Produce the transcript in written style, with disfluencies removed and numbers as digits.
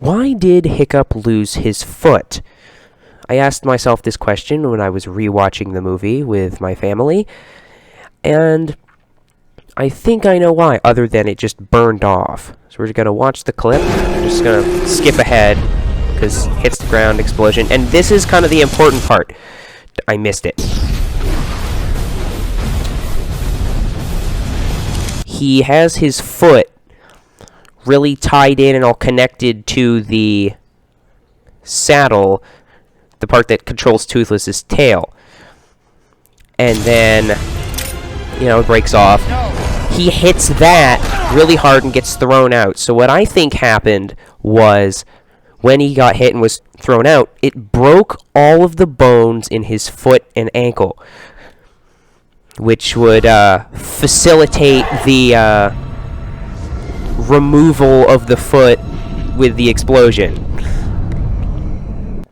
Why did Hiccup lose his foot? I asked myself this question when I was rewatching the movie with my family, and I think I know why, other than it just burned off. So we're going to watch the clip. I'm just going to skip ahead, because hits the ground, explosion, and this is kind of the important part. I missed it. He has his foot really tied in and all connected to the saddle, the part that controls Toothless's tail. And then, it breaks off. He hits that really hard and gets thrown out. So what I think happened was, when he got hit and was thrown out, it broke all of the bones in his foot and ankle, which would facilitate the removal of the foot with the explosion.